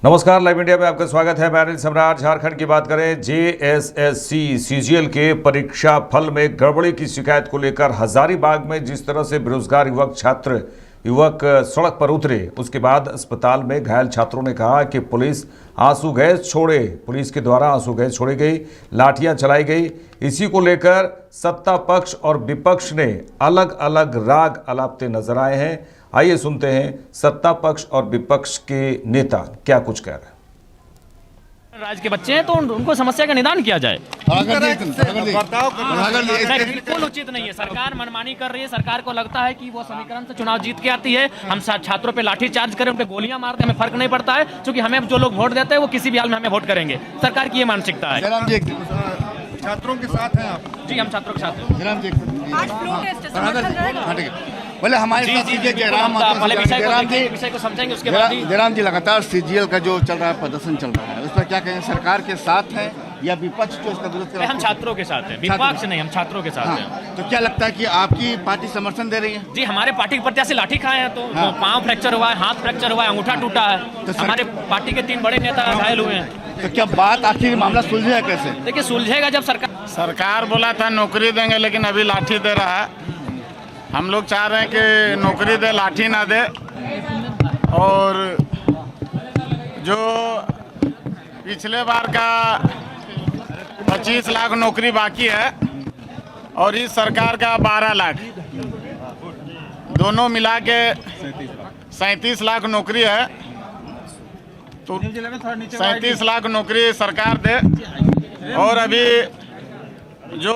नमस्कार, live India में आपका स्वागत है। मैं अनिल सम्राट। झारखंड की बात करें, जेएसएससी सीजीएल के परीक्षा फल में गड़बड़ी की शिकायत को लेकर हजारीबाग में जिस तरह से बेरोजगार युवक सड़क पर उतरे, उसके बाद अस्पताल में घायल छात्रों ने कहा कि पुलिस के द्वारा आंसू गैस छोड़ी गई, लाठियां चलाई गई। इसी को लेकर सत्ता पक्ष और विपक्ष ने अलग अलग राग अलापते नजर आए हैं। आइए सुनते हैं सत्ता पक्ष और विपक्ष के नेता क्या कुछ कह रहे हैं। राज्य के बच्चे हैं तो उनको समस्या का निदान किया जाए। बिल्कुल उचित नहीं है। सरकार मनमानी कर रही है। सरकार को लगता है कि वो समीकरण से चुनाव जीत के आती है। हम छात्रों पे लाठी चार्ज करें, उन पे गोलियां मारते, हमें फर्क नहीं पड़ता है, क्योंकि हमें जो लोग वोट देते हैं वो किसी भी हाल में हमें वोट करेंगे। सरकार की ये मानसिकता है। छात्रों के साथ हैं आप? जी, हम छात्रों के साथ हैं। बोले हमारे साथ विषय को समझेंगे, उसके बाद जयराम जी, लगातार सीजीएल का जो चल रहा है, प्रदर्शन चल रहा है, उस पर क्या कहें? सरकार के साथ है या विपक्ष जो इसका विरोध कर रहा है? हम छात्रों के साथ हैं, विपक्ष नहीं, हम छात्रों के साथ हैं। तो क्या लगता है कि आपकी पार्टी समर्थन दे रही है? जी, हमारे पार्टी के प्रत्याशी लाठी खाए हैं तो पांव फ्रैक्चर हुआ है, हाथ फ्रैक्चर हुआ है, अंगूठा टूटा है। हमारे पार्टी के 3 बड़े नेता घायल हुए हैं। तो क्या बात आखिर मामला सुलझेगा कैसे? देखिए, सुलझेगा जब सरकार बोला था नौकरी देंगे, लेकिन अभी लाठी दे रहा है। हम लोग चाह रहे हैं कि नौकरी दे, लाठी ना दे। और जो पिछले बार का 25 लाख नौकरी बाकी है और इस सरकार का 12 लाख, दोनों मिला के 37 लाख नौकरी है। तो 37 लाख नौकरी सरकार दे। और अभी जो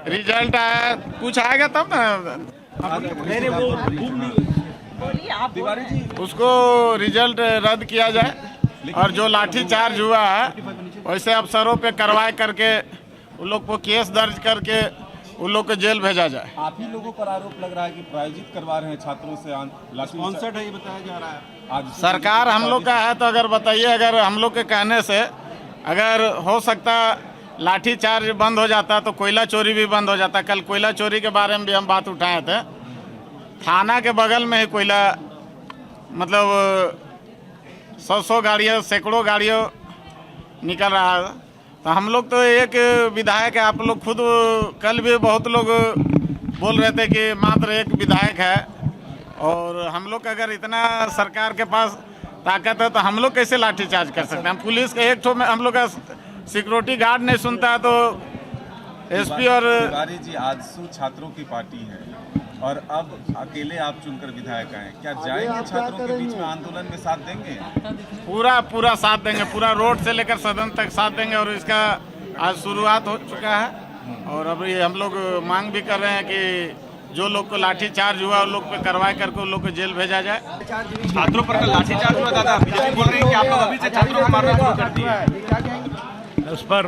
रिजल्ट आया, कुछ आएगा तब ना, उसको रिजल्ट रद्द किया जाए। और जो लाठी चार्ज हुआ है, वैसे अफसरों पे कार्रवाई करके उन लोग को केस दर्ज करके उन लोग को जेल भेजा जाए। आप ही लोगों पर आरोप लग रहा है कि प्रायोजित करवा रहे हैं छात्रों से, स्पॉन्सर्ड है ये बताया जा रहा है। आज सरकार हम लोग का है तो अगर बताइए, अगर हम लोग के कहने से अगर हो सकता लाठी चार्ज बंद हो जाता तो कोयला चोरी भी बंद हो जाता। कल कोयला चोरी के बारे में भी हम बात उठाए थे। थाना के बगल में ही कोयला, मतलब 100 गाड़ियों, सैकड़ों गाड़ियों निकल रहा है। तो हम लोग तो एक विधायक है, आप लोग खुद कल भी बहुत लोग बोल रहे थे कि मात्र एक विधायक है। और हम लोग अगर इतना सरकार के पास ताकत है तो हम लोग कैसे लाठी चार्ज कर सकते हैं? हम पुलिस के एक ठो में हम लोग का सिक्योरिटी गार्ड नहीं सुनता है तो एसपी और तिवारी जी, आजसू छात्रों की पार्टी है और अब अकेले आप चुनकर विधायक आए, क्या जाएंगे छात्रों के बीच में, आंदोलन में साथ देंगे? पूरा साथ देंगे, पूरा रोड से लेकर सदन तक साथ देंगे। और इसका आज शुरुआत हो चुका है। और अभी हम लोग मांग भी कर रहे हैं कि जो लोग को लाठी चार्ज हुआ उन लोग पे कार्रवाई करके उन लोग को जेल भेजा जाए। छात्रों पर लाठी चार्ज हुआ दादा, बीजेपी बोल रही है कि आप लोग अभी से छात्रों को मारना शुरू कर दिए। उस पर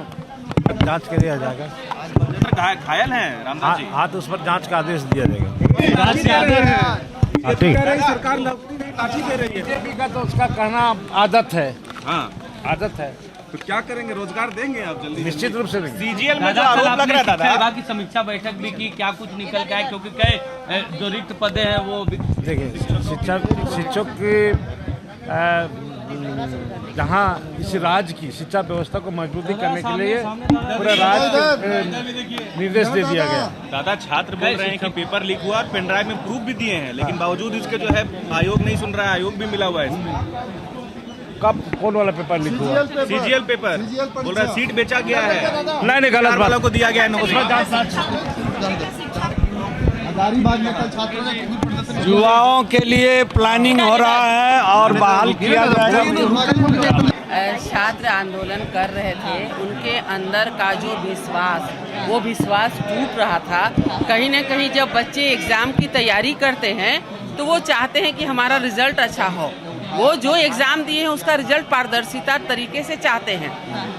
जांच किया जाएगा। घायल हैं रामदास जी? हाँ, तो उस पर जांच का आदेश दिया जाएगा। सरकार लाठी दे रही है, तो उसका कहना आदत है। हाँ, आदत है। तो क्या करेंगे? रोजगार देंगे आप जल्दी? निश्चित रूप से देंगे। सीजीएल में जो आरोप लग रहा था विभाग की समीक्षा बैठक भी की, क्या कुछ निकल गया? क्योंकि कई जो रिक्त पदे हैं वो देखिए, शिक्षक की जहाँ इस राज्य की शिक्षा व्यवस्था को मजबूती करने के लिए पूरे राज्य को निर्देश दे दिया गया। दादा, छात्र बोल रहे हैं कि पेपर लीक हुआ और पेन ड्राइव में प्रूफ भी दिए हैं, लेकिन बावजूद इसके जो है आयोग नहीं सुन रहा है। आयोग भी मिला हुआ है इसमें। कब कौन वाला पेपर लीक हुआ? सीजीएल पेपर बोल रहा है सीट बेचा गया है। नहीं, गलत बात को दिया गया है नौकरी। युवाओं के लिए प्लानिंग हो रहा है और बहाल किया जाएगा। छात्र आंदोलन कर रहे थे, उनके अंदर का जो विश्वास, वो विश्वास टूट रहा था। कहीं न कहीं जब बच्चे एग्ज़ाम की तैयारी करते हैं तो वो चाहते हैं कि हमारा रिजल्ट अच्छा हो। वो जो एग्ज़ाम दिए हैं उसका रिजल्ट पारदर्शिता तरीके से चाहते हैं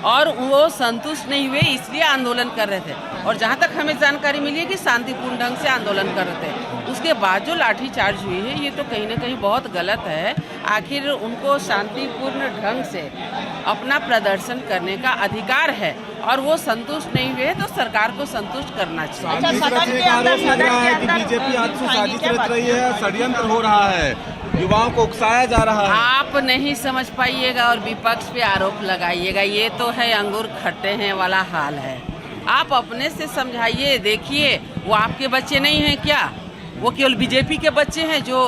और वो संतुष्ट नहीं हुए, इसलिए आंदोलन कर रहे थे। और जहाँ तक हमें जानकारी मिली है कि शांतिपूर्ण ढंग से आंदोलन कर रहे थे। उसके बाद जो लाठी चार्ज हुई है, ये तो कहीं ना कहीं बहुत गलत है। आखिर उनको शांतिपूर्ण ढंग से अपना प्रदर्शन करने का अधिकार है और वो संतुष्ट नहीं हुए तो सरकार को संतुष्ट करना चाहिए। बीजेपी आज साजिश रच रही है, षड्यंत्र हो रहा है। युवाओं को उकसाया जा रहा है। आप नहीं समझ पाइएगा और विपक्ष पे आरोप लगाइएगा, ये तो है अंगूर खट्टे हैं वाला हाल है। आप अपने से समझाइए, देखिए वो आपके बच्चे नहीं हैं क्या? वो केवल बीजेपी के बच्चे हैं जो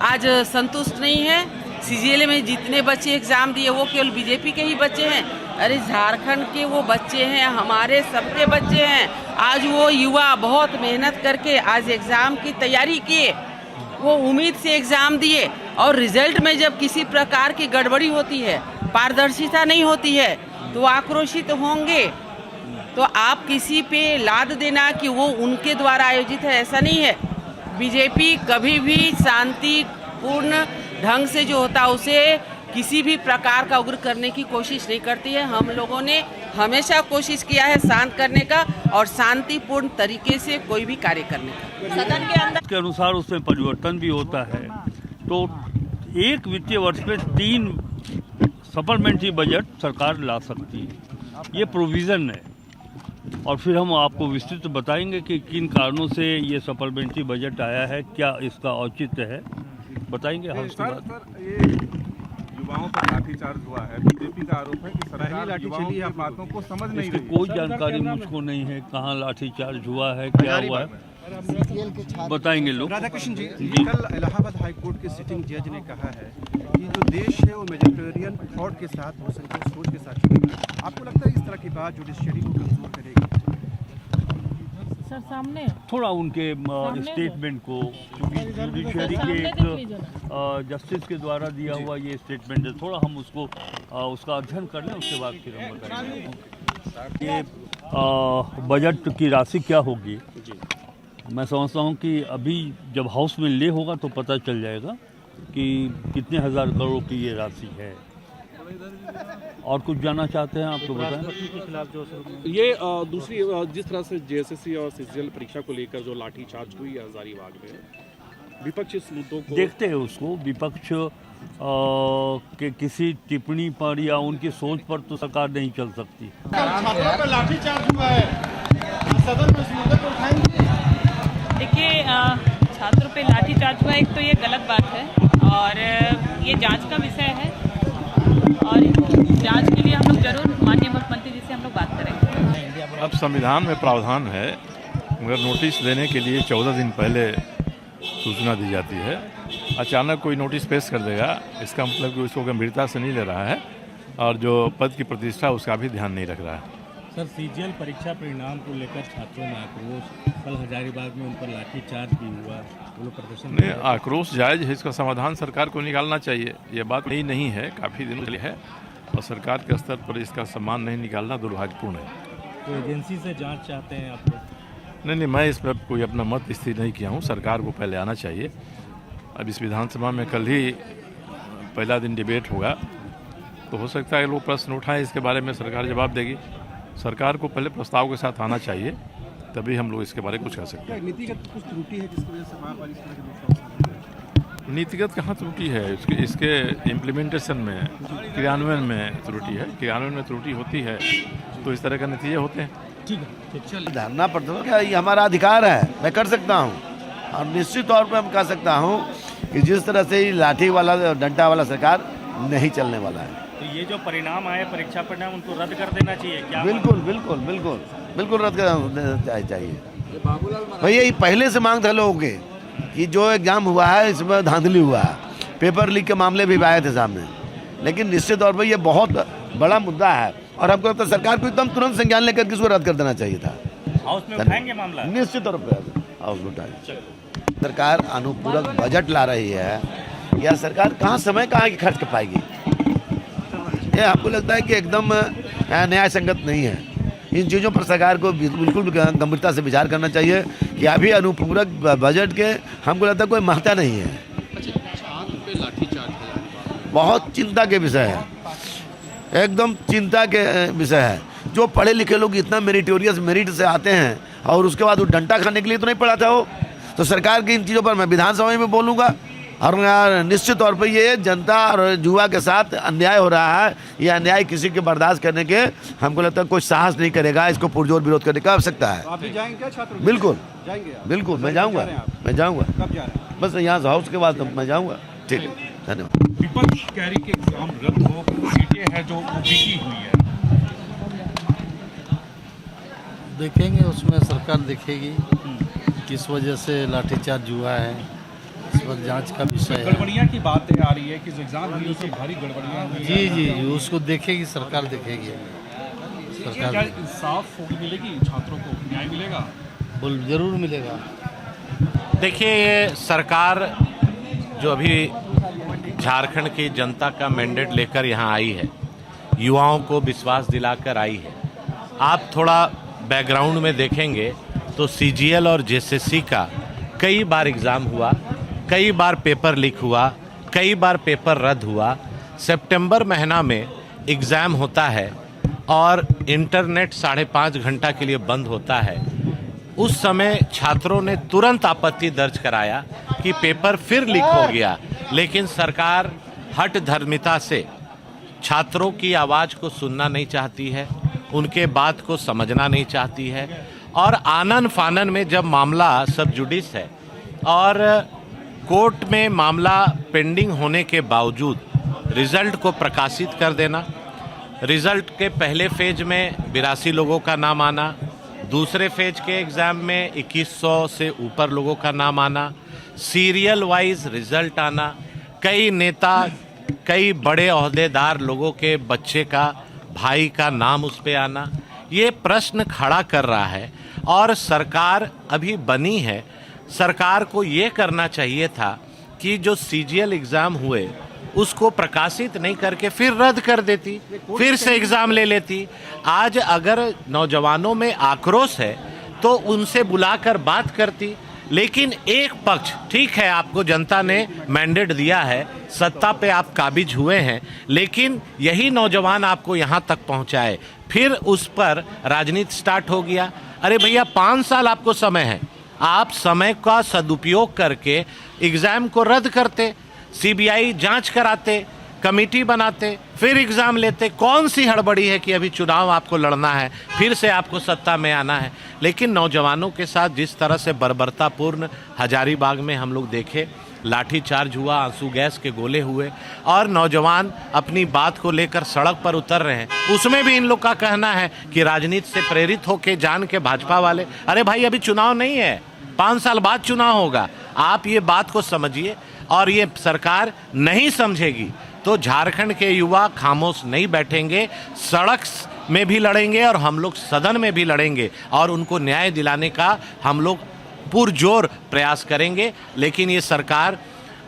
आज संतुष्ट नहीं है। सीजीएल में जितने बच्चे एग्जाम दिए वो केवल बीजेपी के ही बच्चे हैं। अरे झारखंड के वो बच्चे हैं, हमारे सबके बच्चे हैं। आज वो युवा बहुत मेहनत करके आज एग्जाम की तैयारी किए, वो उम्मीद से एग्जाम दिए और रिजल्ट में जब किसी प्रकार की गड़बड़ी होती है, पारदर्शिता नहीं होती है, तो आक्रोशित होंगे। तो आप किसी पे लाद देना कि वो उनके द्वारा आयोजित है, ऐसा नहीं है। बीजेपी कभी भी शांतिपूर्ण ढंग से जो होता है उसे किसी भी प्रकार का उग्र करने की कोशिश नहीं करती है। हम लोगों ने हमेशा कोशिश किया है शांत करने का और शांतिपूर्ण तरीके से कोई भी कार्य करने का। सदन के अंदर के अनुसार उसमें परिवर्तन भी होता है। तो एक वित्तीय वर्ष में 3 सप्लीमेंट्री बजट सरकार ला सकती है, ये प्रोविज़न है। और फिर हम आपको विस्तृत बताएंगे कि किन कारणों से ये सप्लीमेंट्री बजट आया है, क्या इसका औचित्य है, बताएंगे हम उसके बाद। ये युवाओं पर लाठीचार्ज हुआ है, बीजेपी का आरोप है कि सरकार युवाओं की बातों को समझ नहीं इसकी रही। कोई जानकारी मुझको नहीं है, कहाँ लाठीचार्ज हुआ है, क्या हुआ है, बताएंगे लोग। राधाकृष्ण जी, कल इलाहाबाद हाई कोर्ट के सिटिंग जज ने कहा है कि जो देश है वो मेडिटेरियन थॉट के साथ, वो संकुचित सोच के साथ चलेगा। आपको लगता है इस तरह की बात जुडिशरी को कमजोर करेगी? सर सामने थोड़ा उनके स्टेटमेंट को, क्योंकि जुडिशरी के एक जस्टिस के द्वारा दिया हुआ ये स्टेटमेंट है, थोड़ा हम उसको उसका अध्ययन कर लें, उसके बाद फिर हम बताएंगे। ये बजट की राशि क्या होगी, मैं समझता हूँ कि अभी जब हाउस में ले होगा तो पता चल जाएगा कि कितने हज़ार करोड़ की ये राशि है। और कुछ जानना चाहते हैं आप तो बताएं। ये दूसरी जिस तरह से जेएसएससी और सीजीएल परीक्षा को लेकर जो लाठीचार्ज हुई है हजारीबाग में, विपक्ष इस मुद्दों को देखते हैं उसको, विपक्ष के किसी टिप्पणी पर या उनकी सोच पर तो सरकार नहीं चल सकती। छात्रों पर लाठीचार्ज हुआ है, सदन में इस मुद्दे को उठाएंगे? देखिए, छात्रों पे लाठीचार्ज हुआ, एक तो ये गलत बात है और ये जांच का विषय है और जांच के लिए हम लोग जरूर माननीय मुख्यमंत्री जी से हम लोग बात करेंगे। अब संविधान में प्रावधान है, मगर नोटिस देने के लिए 14 दिन पहले सूचना दी जाती है। अचानक कोई नोटिस पेश कर देगा, इसका मतलब कि उसको गंभीरता से नहीं ले रहा है और जो पद की प्रतिष्ठा उसका भी ध्यान नहीं रख रहा है। सर, सीजीएल परीक्षा परिणाम को लेकर छात्रों में आक्रोश, कल हजारीबाग में उन पर लाठीचार्ज भी हुआ, वो लोग प्रदर्शन नहीं, आक्रोश जायज है, इसका समाधान सरकार को निकालना चाहिए। ये बात नहीं है, काफ़ी दिनों से है और सरकार के स्तर पर इसका सम्मान नहीं निकालना दुर्भाग्यपूर्ण है। तो एजेंसी से जांच चाहते हैं आप लोग? नहीं, मैं इस पर कोई अपना मत स्थिर नहीं किया हूँ, सरकार को पहले आना चाहिए। अब इस विधानसभा में कल ही पहला दिन डिबेट होगा, तो हो सकता है लोग प्रश्न उठाएं, इसके बारे में सरकार जवाब देगी। सरकार को पहले प्रस्ताव के साथ आना चाहिए, तभी हम लोग इसके बारे में कुछ कह सकते हैं। नीतिगत कुछ त्रुटि है जिसकी वजह से बार-बार इस तरह के प्रस्ताव? नीतिगत कहाँ त्रुटि है, इसके इम्प्लीमेंटेशन में, क्रियान्वयन में त्रुटि है। क्रियान्वयन में त्रुटि होती है तो इस तरह के नतीजे होते हैं। ठीक है, धरना प्रदर्शन क्या, ये हमारा अधिकार है, मैं कर सकता हूँ। और निश्चित तौर पर हम कह सकता हूँ कि जिस तरह से लाठी वाला डंडा वाला सरकार नहीं चलने वाला है। तो ये जो परिणाम आए, परीक्षा परिणाम, उनको रद्द कर देना चाहिए क्या? बिल्कुल बिल्कुल बिल्कुल बिल्कुल रद्द कर चाहिए। भैया ये पहले से मांग था लोगों के कि जो एग्जाम हुआ है इसमें धांधली हुआ है, पेपर लीक के मामले भी आए थे सामने, लेकिन निश्चित तौर पर ये बहुत बड़ा मुद्दा है और हमको लगता है सरकार को एकदम तुरंत संज्ञान लेकर के इसको रद्द कर देना चाहिए था। हाउस में उठाएंगे मामला? निश्चित तौर पर हाउस में उठाएंगे। सरकार अनुपूरक बजट ला रही है, या सरकार कहाँ समय कहाँ की खर्च कर पाएगी? ये आपको लगता है कि एकदम न्याय संगत नहीं है। इन चीज़ों पर सरकार को बिल्कुल गंभीरता से विचार करना चाहिए कि अभी अनुपूरक बजट के हमको लगता है कोई महत्व नहीं है। बहुत चिंता के विषय है, एकदम चिंता के विषय है। जो पढ़े लिखे लोग इतना मेरिट से आते हैं और उसके बाद वो डंडा खाने के लिए तो नहीं पढ़ा था वो। तो सरकार की इन चीज़ों पर मैं विधानसभा में बोलूँगा और निश्चित तौर पर ये जनता और युवा के साथ अन्याय हो रहा है। ये अन्याय किसी के बर्दाश्त करने के हमको लगता है कोई साहस नहीं करेगा, इसको पुरजोर विरोध करने का आवश्यकता है। आप भी जाएंगे क्या छात्रों? बिल्कुल जाएंगे, बिल्कुल मैं जाऊँगा, मैं जाऊँगा। कब जा रहे हैं? बस यहाँ से हाउस के बाद मैं जाऊँगा। ठीक है, धन्यवाद। विपक्ष कह रही कि एग्जाम रद्द हो, सीटें हैं जो बिकी हुई है। देखेंगे, उसमें सरकार देखेगी किस वजह से लाठीचार्ज हुआ है, इस पर जांच का विषय है। गड़बड़ियाँ की बातें आ रही है कि जो एग्जाम हुई उसमें भारी गड़बड़ियाँ हुई जी जी जी, उसको देखेगी सरकार, देखेगी सरकार। क्या इंसाफ मिलेगी छात्रों को, न्याय मिलेगा? जरूर मिलेगा। देखिए, ये सरकार जो अभी झारखंड की जनता का मैंडेट लेकर यहाँ आई है, युवाओं को विश्वास दिलाकर आई है। आप थोड़ा बैकग्राउंड में देखेंगे तो सीजीएल और जेएसएससी का कई बार एग्ज़ाम हुआ, कई बार पेपर लीक हुआ, कई बार पेपर रद्द हुआ। सितंबर महीना में एग्ज़ाम होता है और इंटरनेट 5.5 घंटा के लिए बंद होता है। उस समय छात्रों ने तुरंत आपत्ति दर्ज कराया कि पेपर फिर लीक हो गया, लेकिन सरकार हठ धर्मिता से छात्रों की आवाज़ को सुनना नहीं चाहती है, उनके बात को समझना नहीं चाहती है। और आनन फानन में जब मामला सब जुडिस है और कोर्ट में मामला पेंडिंग होने के बावजूद रिजल्ट को प्रकाशित कर देना, रिजल्ट के पहले फेज में 82 लोगों का नाम आना, दूसरे फेज के एग्ज़ाम में 2100 से ऊपर लोगों का नाम आना, सीरियल वाइज रिजल्ट आना, कई नेता, कई बड़े ओहदेदार लोगों के बच्चे का, भाई का नाम उस पे आना, ये प्रश्न खड़ा कर रहा है। और सरकार अभी बनी है, सरकार को ये करना चाहिए था कि जो सीजीएल एग्ज़ाम हुए उसको प्रकाशित नहीं करके फिर रद्द कर देती, फिर से एग्ज़ाम ले लेती। आज अगर नौजवानों में आक्रोश है तो उनसे बुलाकर बात करती। लेकिन एक पक्ष, ठीक है, आपको जनता ने मैंडेट दिया है, सत्ता पे आप काबिज हुए हैं, लेकिन यही नौजवान आपको यहाँ तक पहुँचाए, फिर उस पर राजनीति स्टार्ट हो गया। अरे भैया, 5 साल आपको समय है, आप समय का सदुपयोग करके एग्ज़ाम को रद्द करते, सीबीआई जांच कराते, कमेटी बनाते, फिर एग्ज़ाम लेते। कौन सी हड़बड़ी है कि अभी चुनाव आपको लड़ना है, फिर से आपको सत्ता में आना है। लेकिन नौजवानों के साथ जिस तरह से बर्बरतापूर्ण हजारीबाग में हम लोग देखे, लाठीचार्ज हुआ, आंसू गैस के गोले हुए और नौजवान अपनी बात को लेकर सड़क पर उतर रहे हैं, उसमें भी इन लोग का कहना है कि राजनीति से प्रेरित होकर जान के भाजपा वाले। अरे भाई, अभी चुनाव नहीं है, 5 साल बाद चुनाव होगा। आप ये बात को समझिए, और ये सरकार नहीं समझेगी तो झारखंड के युवा खामोश नहीं बैठेंगे, सड़क में भी लड़ेंगे और हम लोग सदन में भी लड़ेंगे और उनको न्याय दिलाने का हम लोग पुरजोर प्रयास करेंगे। लेकिन ये सरकार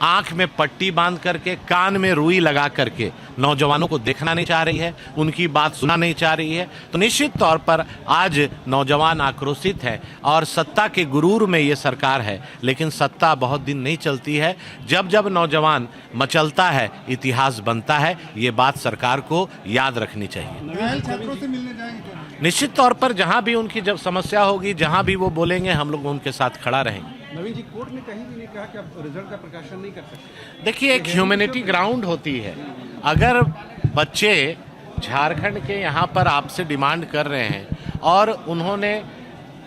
आंख में पट्टी बांध करके, कान में रुई लगा करके नौजवानों को देखना नहीं चाह रही है, उनकी बात सुनना नहीं चाह रही है। तो निश्चित तौर पर आज नौजवान आक्रोशित है और सत्ता के गुरूर में ये सरकार है, लेकिन सत्ता बहुत दिन नहीं चलती है। जब जब नौजवान मचलता है, इतिहास बनता है। ये बात सरकार को याद रखनी चाहिए। छात्रों से मिलने जाएंगे? निश्चित तौर पर जहाँ भी उनकी जब समस्या होगी, जहाँ भी वो बोलेंगे, हम लोग उनके साथ खड़ा रहेंगे। नवीन जी, कोर्ट ने कहीं भी नहीं कहा कि आप रिजल्ट का प्रकाशन नहीं कर सकते। देखिए, एक ह्यूमैनिटी ग्राउंड होती है। अगर बच्चे झारखंड के यहाँ पर आपसे डिमांड कर रहे हैं और उन्होंने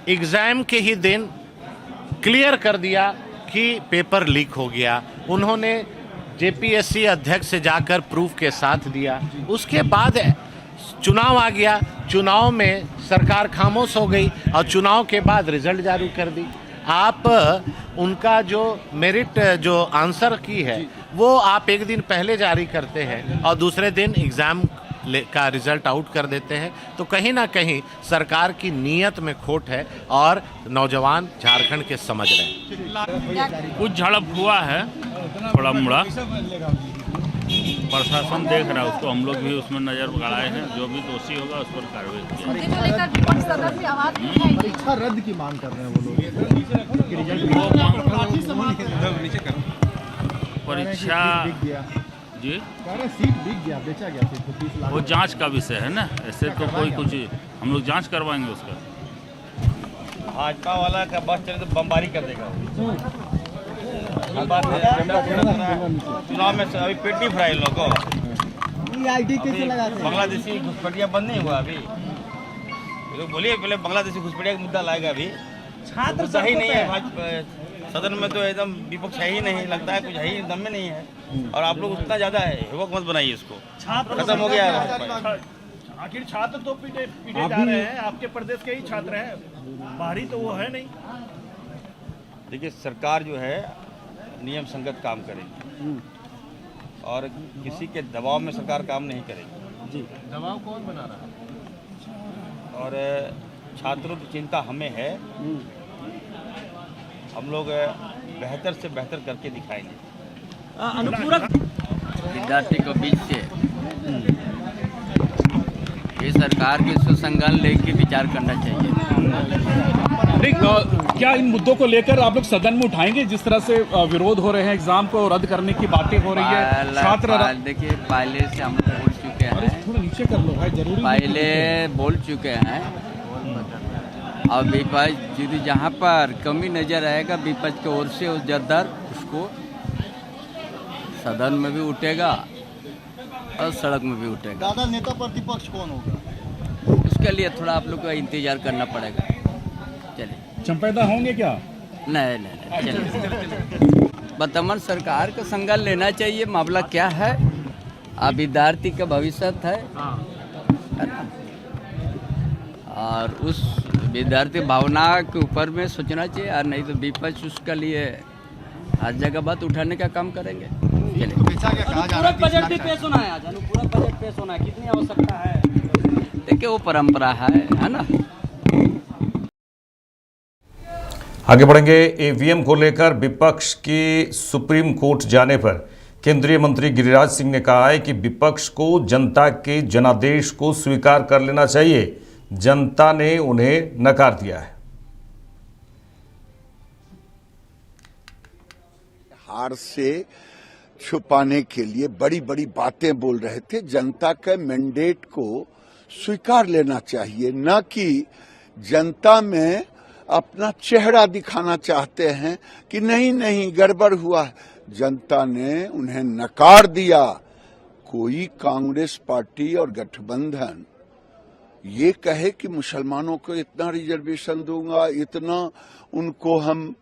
एग्ज़ाम के ही दिन क्लियर कर दिया कि पेपर लीक हो गया, उन्होंने जेपीएससी अध्यक्ष से जाकर प्रूफ के साथ दिया, उसके बाद चुनाव आ गया, चुनाव में सरकार खामोश हो गई और चुनाव के बाद रिजल्ट जारी कर दी। आप उनका जो मेरिट, जो आंसर की है, वो आप एक दिन पहले जारी करते हैं और दूसरे दिन एग्ज़ाम का रिजल्ट आउट कर देते हैं। तो कहीं ना कहीं सरकार की नीयत में खोट है और नौजवान झारखंड के समझ रहे हैं। कुछ झड़प हुआ है, थोड़ा मुड़ा, प्रशासन देख रहा है उसको, हम लोग भी उसमें नजर गड़ाए हैं। जो भी दोषी होगा उस पर कार्रवाई की। परीक्षा रद्द की मांग कर रहे हैं वो लोग। परीक्षा जी सीट बिक गया, बेचा गया सीट को 30 लाख। वो जांच का विषय है ना, ऐसे तो कोई कुछ, हम लोग जांच करवाएंगे उसका। भाजपा वाला का बस चले तो बमबारी कर देगा। चुनाव में अभी पेट नहीं भरा इन लोगों को। बांग्लादेशी घुसपैठिया बंद नहीं हुआ अभी। लोग बोलिए पहले बांग्लादेशी घुसपैठिया का मुद्दा लाएगा, अभी छात्र ही नहीं है सदन में तो एकदम विपक्ष है ही नहीं, लगता है कुछ है ही दम में नहीं है। और आप लोग उतना ज्यादा है, युवक मत बनाइए इसको, खत्म हो गया है। आखिर छात्र तो पीटे जा रहे हैं, आपके प्रदेश के ही छात्र हैं, बाहरी तो वो है नहीं। देखिए सरकार जो है नियम संगत काम करेगी और किसी के दबाव में सरकार काम नहीं करेगी। जी, दबाव कौन बना रहा है? और छात्रों की चिंता हमें है, हम लोग बेहतर से बेहतर करके दिखाएंगे। अनुपूरक विद्यार्थी के बीच से ये सरकार के सुसंज्ञान लेके विचार करना चाहिए। नहीं, क्या इन मुद्दों को लेकर आप लोग सदन में उठाएंगे? जिस तरह से विरोध हो रहे हैं, एग्जाम को रद्द करने की बातें हो रही है, छात्र देखिए पहले से हम लोग बोल चुके हैं, थोड़ा नीचे कर लो भाई, जरूरी पहले बोल चुके हैं। और विपक्ष यदि जहाँ पर कमी नजर आएगा विपक्ष की ओर से उस जद्दर उसको सदन में भी उठेगा और सड़क में भी उठेगा। दादा नेता प्रतिपक्ष कौन होगा? उसके लिए थोड़ा आप लोग को इंतजार करना पड़ेगा। चलिए चंपैदा होंगे क्या? नहीं चलिए वर्तमान सरकार का संज्ञान लेना चाहिए। मामला क्या है, अब विद्यार्थी का भविष्य है ना? और उस विद्यार्थी भावना के ऊपर में सोचना चाहिए, और नहीं तो विपक्ष उसके लिए हर जगह बात उठाने का काम करेंगे। अनुपूरक बजट भी पेश होना है आज, अनुपूरक बजट पेश होना है, कितनी आवश्यकता है? देखिए वो परंपरा है ना। आगे बढ़ेंगे। ईवीएम को लेकर विपक्ष की सुप्रीम कोर्ट जाने पर केंद्रीय मंत्री गिरिराज सिंह ने कहा है कि विपक्ष को जनता के जनादेश को स्वीकार कर लेना चाहिए। जनता ने उन्हें नकार दिया है। हार से छुपाने के लिए बड़ी बड़ी बातें बोल रहे थे। जनता के मैंडेट को स्वीकार लेना चाहिए, न कि जनता में अपना चेहरा दिखाना चाहते हैं कि नहीं गड़बड़ हुआ। जनता ने उन्हें नकार दिया। कोई कांग्रेस पार्टी और गठबंधन ये कहे कि मुसलमानों को इतना रिजर्वेशन दूंगा, इतना उनको हम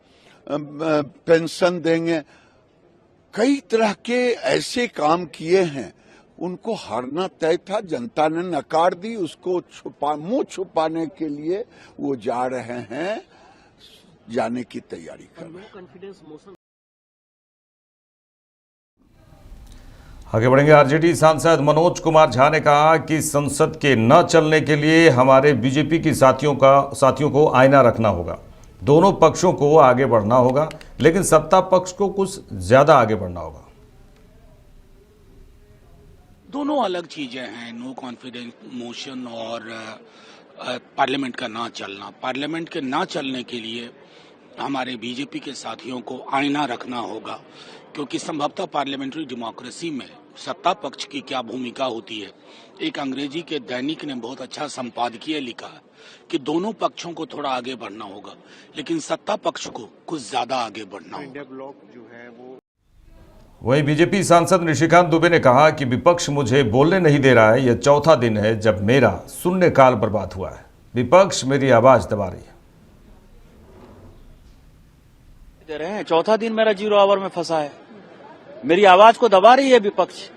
पेंशन देंगे, कई तरह के ऐसे काम किए हैं, उनको हारना तय था। जनता ने नकार दी, उसको मुंह छुपाने के लिए वो जा रहे हैं, जाने की तैयारी कर रहे हैं। आगे बढ़ेंगे। आरजेडी सांसद मनोज कुमार झा ने कहा कि संसद के न चलने के लिए हमारे बीजेपी के साथियों को आईना रखना होगा। दोनों पक्षों को आगे बढ़ना होगा, लेकिन सत्ता पक्ष को कुछ ज्यादा आगे बढ़ना होगा। दोनों अलग चीजें हैं, नो कॉन्फिडेंस मोशन और पार्लियामेंट का ना चलना। पार्लियामेंट के ना चलने के लिए हमारे बीजेपी के साथियों को आईना रखना होगा, क्योंकि संभवतः पार्लियामेंट्री डेमोक्रेसी में सत्ता पक्ष की क्या भूमिका होती है। एक अंग्रेजी के दैनिक ने बहुत अच्छा संपादकीय लिखा कि दोनों पक्षों को थोड़ा आगे बढ़ना होगा, लेकिन सत्ता पक्ष को कुछ ज्यादा आगे बढ़ना होगा। इंडिया ब्लॉक जो है वो वहीं बीजेपी सांसद निशिकांत दुबे ने कहा कि विपक्ष मुझे बोलने नहीं दे रहा है। यह चौथा दिन है जब मेरा शून्यकाल बर्बाद हुआ है। विपक्ष मेरी आवाज दबा रही है। दे रहे हैं, चौथा दिन मेरा 0 आवर में फंसा है, मेरी आवाज को दबा रही है विपक्ष।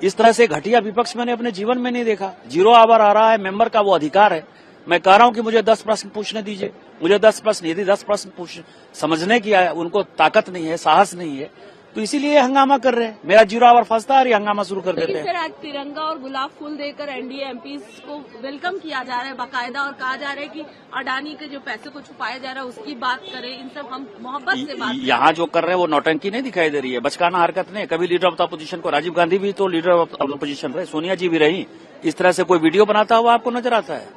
इस तरह से घटिया विपक्ष मैंने अपने जीवन में नहीं देखा। 0 आवर आ रहा है, मेंबर का वो अधिकार है। मैं कह रहा हूं कि मुझे 10 प्रश्न पूछने दीजिए, मुझे 10 प्रश्न, यदि 10 प्रश्न समझने की उनको ताकत नहीं है, साहस नहीं है, तो इसीलिए हंगामा कर रहे हैं। मेरा 0 आवर फंसता है और ये हंगामा शुरू कर देते हैं। सर, आज तिरंगा और गुलाब फूल देकर एनडीए एमपीज को वेलकम किया जा रहा है बाकायदा, और कहा जा रहा है कि अडानी के जो पैसे को छुपाया जा रहा है उसकी बात करें। इन सब हम मोहब्बत से बात यहाँ जो कर रहे हैं वो नौटंकी नहीं दिखाई दे रही है, बचकाना हरकत नहीं। कभी लीडर ऑफ द अपोजिशन को, राजीव गांधी भी तो लीडर ऑफ द अपोजिशन रहे, सोनिया जी भी रही। इस तरह से कोई वीडियो बनाता हुआ आपको नजर आता है?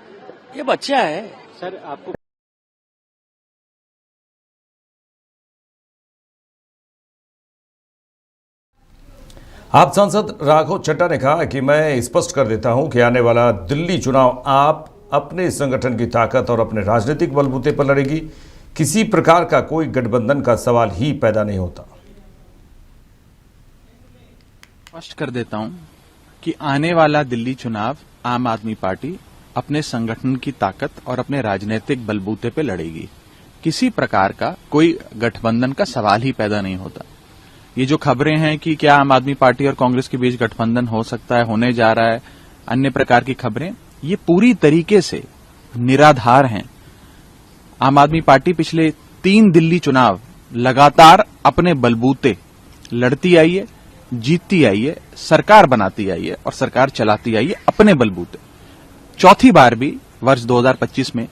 ये बच्चा है सर। आपको आप सांसद राघव चड्ढा ने कहा कि मैं स्पष्ट कर देता हूं कि आने वाला दिल्ली चुनाव आप अपने संगठन की ताकत और अपने राजनीतिक बलबूते पर लड़ेगी। किसी प्रकार का कोई गठबंधन का सवाल ही पैदा नहीं होता। स्पष्ट कर देता हूं कि आने वाला दिल्ली चुनाव आम आदमी पार्टी अपने संगठन की ताकत और अपने राजनीतिक बलबूते पर लड़ेगी। किसी प्रकार का कोई गठबंधन का सवाल ही पैदा नहीं होता। ये जो खबरें हैं कि क्या आम आदमी पार्टी और कांग्रेस के बीच गठबंधन हो सकता है, होने जा रहा है, अन्य प्रकार की खबरें, ये पूरी तरीके से निराधार हैं। आम आदमी पार्टी पिछले 3 दिल्ली चुनाव लगातार अपने बलबूते लड़ती आई है, जीतती आई है, सरकार बनाती आई है और सरकार चलाती आई है अपने बलबूते। चौथी बार भी वर्ष 2025 में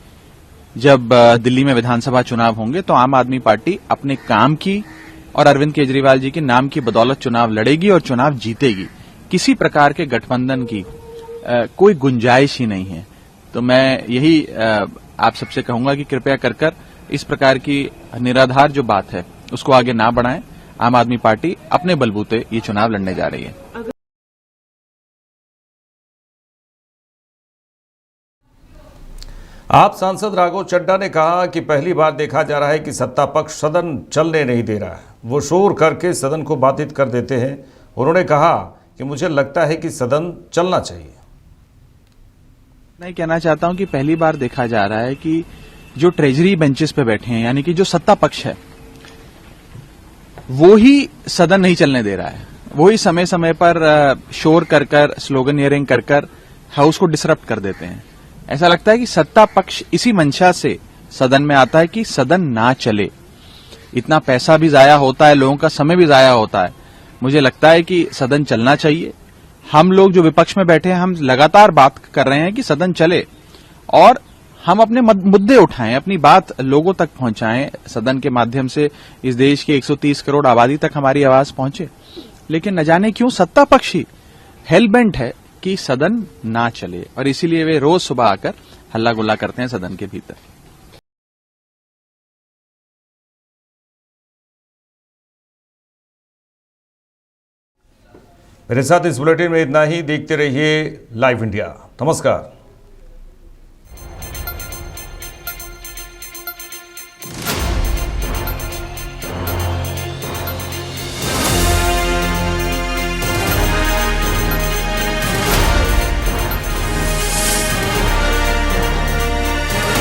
जब दिल्ली में विधानसभा चुनाव होंगे तो आम आदमी पार्टी अपने काम की और अरविंद केजरीवाल जी के नाम की बदौलत चुनाव लड़ेगी और चुनाव जीतेगी। किसी प्रकार के गठबंधन की कोई गुंजाइश ही नहीं है। तो मैं यही आप सबसे कहूंगा कि कृपया कर इस प्रकार की निराधार जो बात है उसको आगे ना बढ़ाएं। आम आदमी पार्टी अपने बलबूते ये चुनाव लड़ने जा रही है। आप सांसद राघव चड्ढा ने कहा कि पहली बार देखा जा रहा है कि सत्ता पक्ष सदन चलने नहीं दे रहा है, वो शोर करके सदन को बाधित कर देते हैं। उन्होंने कहा कि मुझे लगता है कि सदन चलना चाहिए। मैं कहना चाहता हूं कि पहली बार देखा जा रहा है कि जो ट्रेजरी बेंचेस पे बैठे हैं, यानी कि जो सत्ता पक्ष है, वो ही सदन नहीं चलने दे रहा है। वो ही समय समय पर शोर कर स्लोगनियरिंग कर हाउस को डिसरप्ट कर देते हैं। ऐसा लगता है कि सत्ता पक्ष इसी मंशा से सदन में आता है कि सदन ना चले। इतना पैसा भी जाया होता है, लोगों का समय भी जाया होता है। मुझे लगता है कि सदन चलना चाहिए। हम लोग जो विपक्ष में बैठे हैं, हम लगातार बात कर रहे हैं कि सदन चले और हम अपने मुद्दे उठाएं, अपनी बात लोगों तक पहुंचाएं। सदन के माध्यम से इस देश की 130 करोड़ आबादी तक हमारी आवाज पहुंचे। लेकिन न जाने क्यों सत्ता पक्ष ही हेलबेंट है कि सदन ना चले और इसीलिए वे रोज सुबह आकर हल्ला गुल्ला करते हैं सदन के भीतर। मेरे साथ इस बुलेटिन में इतना ही। देखते रहिए लाइव इंडिया। नमस्कार।